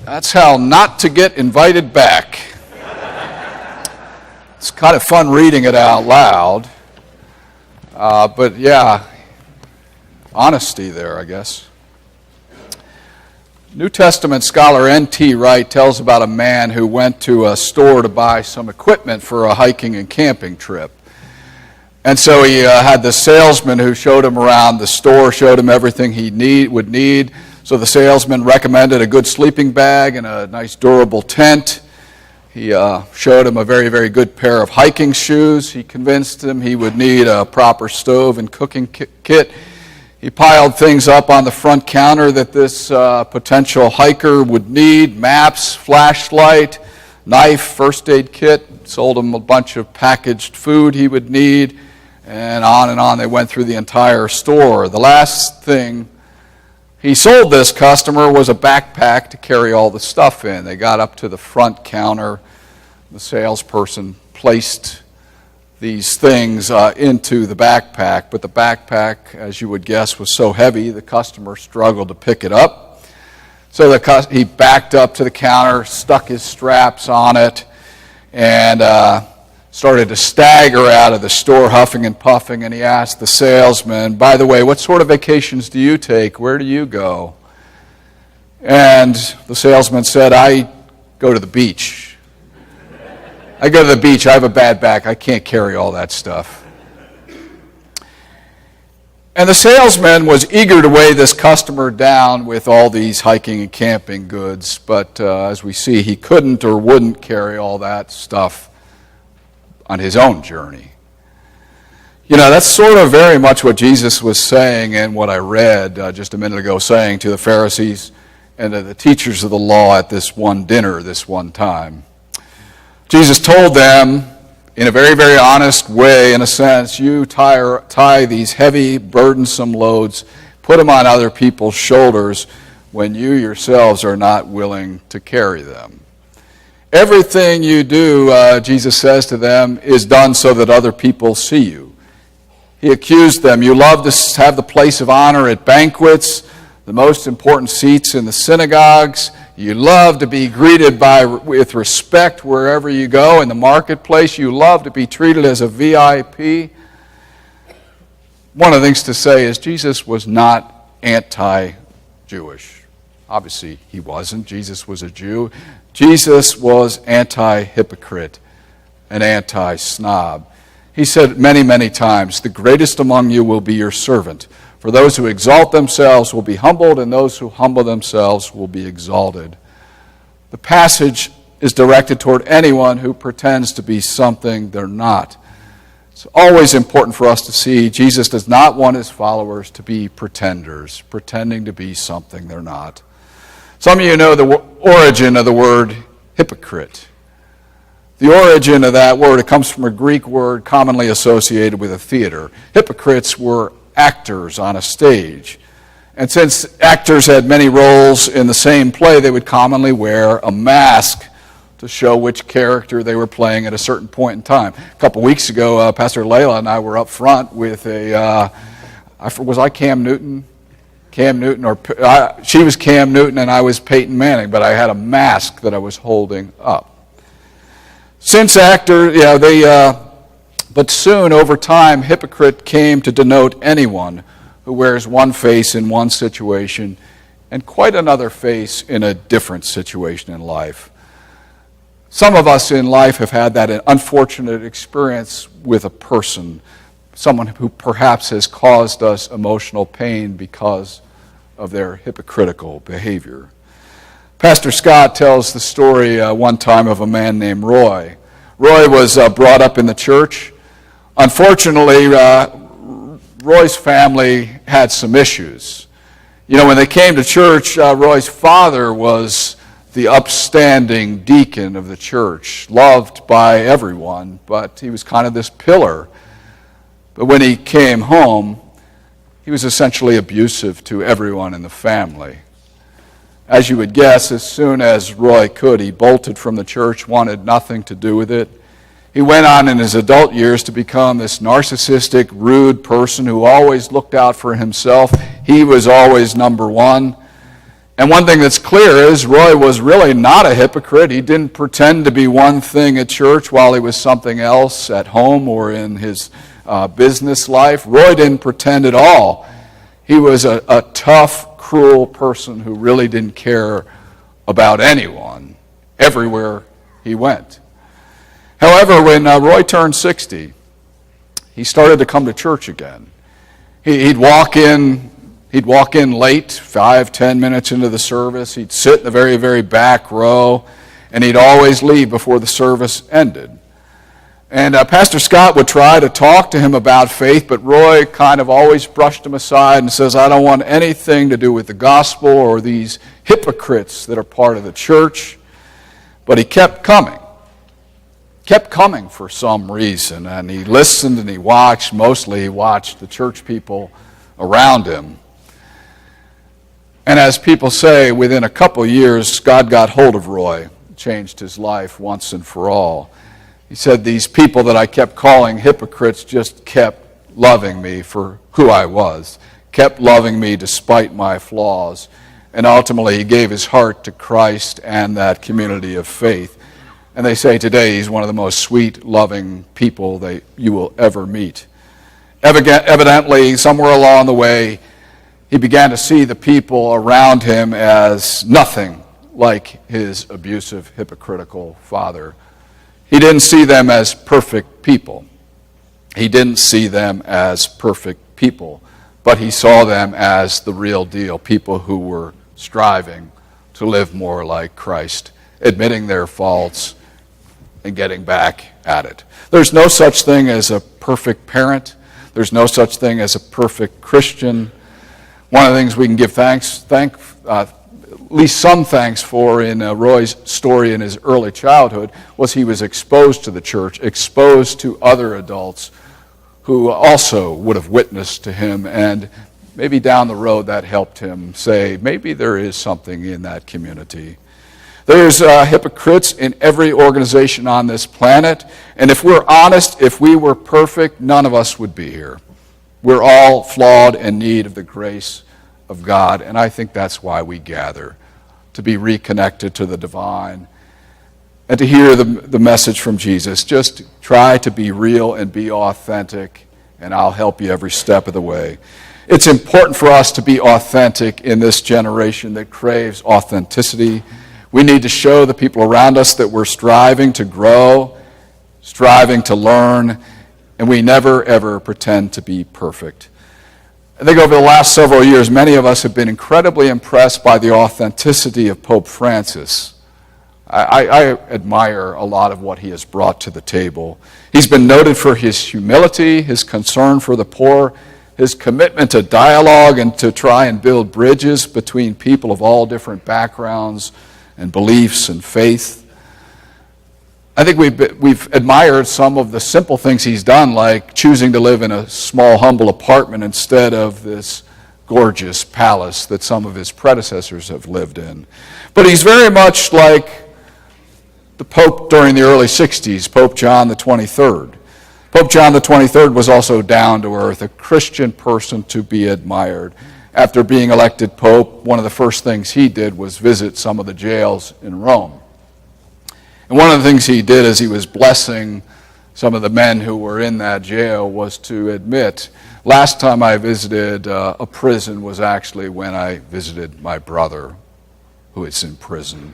That's how not to get invited back. It's kind of fun reading it out loud. But yeah, honesty there, I guess. New Testament scholar N.T. Wright tells about a man who went to a store to buy some equipment for a hiking and camping trip. And so he had the salesman who showed him around the store, showed him everything he would need. So the salesman recommended a good sleeping bag and a nice durable tent. He showed him a very, very good pair of hiking shoes. He convinced him he would need a proper stove and cooking kit. He piled things up on the front counter that this potential hiker would need: maps, flashlight, knife, first aid kit. Sold him a bunch of packaged food he would need, and on they went through the entire store. The last thing he sold this customer was a backpack to carry all the stuff in. They got up to the front counter. The salesperson placed these things into the backpack, but the backpack, as you would guess, was so heavy the customer struggled to pick it up. So he backed up to the counter, stuck his straps on it, and started to stagger out of the store, huffing and puffing, and he asked the salesman, "By the way, what sort of vacations do you take? Where do you go?" And the salesman said, "I go to the beach. I go to the beach. I have a bad back. I can't carry all that stuff." And the salesman was eager to weigh this customer down with all these hiking and camping goods, but as we see, he couldn't or wouldn't carry all that stuff on his own journey. You know, that's sort of very much what Jesus was saying, and what I read just a minute ago, saying to the Pharisees and to the teachers of the law at this one dinner, this one time. Jesus told them in a very, very honest way, in a sense, you tie these heavy, burdensome loads, put them on other people's shoulders when you yourselves are not willing to carry them. Everything you do, Jesus says to them, is done so that other people see you. He accused them. You love to have the place of honor at banquets, the most important seats in the synagogues. You love to be greeted with respect wherever you go. In the marketplace, you love to be treated as a VIP. One of the things to say is Jesus was not anti-Jewish. Obviously, he wasn't. Jesus was a Jew. Jesus was anti-hypocrite and anti-snob. He said many, many times, "The greatest among you will be your servant. For those who exalt themselves will be humbled, and those who humble themselves will be exalted." The passage is directed toward anyone who pretends to be something they're not. It's always important for us to see Jesus does not want his followers to be pretenders, pretending to be something they're not. Some of you know the origin of the word hypocrite. The origin of that word, it comes from a Greek word commonly associated with a theater. Hypocrites were actors on a stage. And since actors had many roles in the same play, they would commonly wear a mask to show which character they were playing at a certain point in time. A couple weeks ago, Pastor Layla and I were up front with was I Cam Newton? She was Cam Newton and I was Peyton Manning, but I had a mask that I was holding up. Since actors, but soon, over time, hypocrite came to denote anyone who wears one face in one situation and quite another face in a different situation in life. Some of us in life have had that unfortunate experience with a person, someone who perhaps has caused us emotional pain because of their hypocritical behavior. Pastor Scott tells the story one time of a man named Roy. Roy was brought up in the church. Unfortunately, Roy's family had some issues. You know, when they came to church, Roy's father was the upstanding deacon of the church, loved by everyone, but he was kind of this pillar. But when he came home, he was essentially abusive to everyone in the family. As you would guess, as soon as Roy could, he bolted from the church, wanted nothing to do with it. He went on in his adult years to become this narcissistic, rude person who always looked out for himself. He was always number one. And one thing that's clear is Roy was really not a hypocrite. He didn't pretend to be one thing at church while he was something else at home or in his business life. Roy didn't pretend at all. He was a tough, cruel person who really didn't care about anyone everywhere he went. However, when Roy turned 60, he started to come to church again. He'd walk in late, 5-10 minutes into the service. He'd sit in the very, very back row, and he'd always leave before the service ended. And Pastor Scott would try to talk to him about faith, but Roy kind of always brushed him aside and says, I don't want anything to do with the gospel or these hypocrites that are part of the church. But he kept coming for some reason, and he listened and he watched. Mostly he watched the church people around him. And as people say, within a couple years, God got hold of Roy, changed his life once and for all. He said, these people that I kept calling hypocrites just kept loving me for who I was, kept loving me despite my flaws. And ultimately, he gave his heart to Christ and that community of faith. And they say today he's one of the most sweet, loving people that you will ever meet. Evidently, somewhere along the way, he began to see the people around him as nothing like his abusive, hypocritical father. He didn't see them as perfect people. He didn't see them as perfect people, but he saw them as the real deal, people who were striving to live more like Christ, admitting their faults and getting back at it. There's no such thing as a perfect parent. There's no such thing as a perfect Christian. One of the things we can give at least some thanks for in Roy's story in his early childhood was he was exposed to the church, exposed to other adults who also would have witnessed to him, and maybe down the road that helped him say, maybe there is something in that community. There's hypocrites in every organization on this planet, and if we're honest, if we were perfect, none of us would be here. We're all flawed and in need of the grace of God, and I think that's why we gather, to be reconnected to the divine and to hear the message from Jesus. Just try to be real and be authentic, and I'll help you every step of the way. It's important for us to be authentic in this generation that craves authenticity. We need to show the people around us that we're striving to grow, striving to learn, and we never, ever pretend to be perfect. I think over the last several years, many of us have been incredibly impressed by the authenticity of Pope Francis. I admire a lot of what he has brought to the table. He's been noted for his humility, his concern for the poor, his commitment to dialogue and to try and build bridges between people of all different backgrounds and beliefs and faith. I think we've admired some of the simple things he's done, like choosing to live in a small, humble apartment instead of this gorgeous palace that some of his predecessors have lived in. But he's very much like the Pope during the early 60s, Pope John the 23rd. Pope John the 23rd was also down to earth, a Christian person to be admired. After being elected Pope, one of the first things he did was visit some of the jails in Rome. And one of the things he did as he was blessing some of the men who were in that jail was to admit, last time I visited a prison was actually when I visited my brother who is in prison.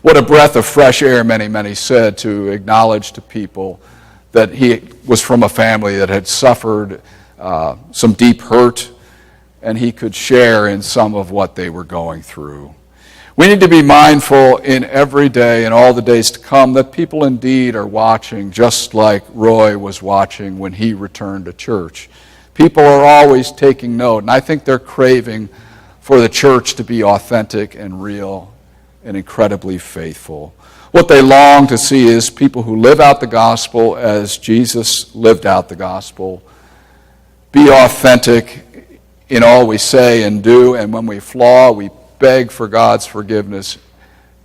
What a breath of fresh air, many said, to acknowledge to people that he was from a family that had suffered some deep hurt, and he could share in some of what they were going through. We need to be mindful in every day and all the days to come that people indeed are watching, just like Roy was watching when he returned to church. People are always taking note, and I think they're craving for the church to be authentic and real and incredibly faithful. What they long to see is people who live out the gospel as Jesus lived out the gospel. Be authentic in all we say and do, and when we flaw, we beg for God's forgiveness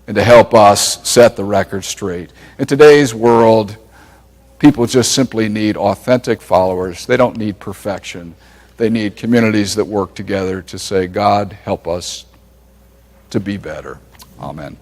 and to help us set the record straight. In today's world, people just simply need authentic followers. They don't need perfection. They need communities that work together to say, God, help us to be better. Amen.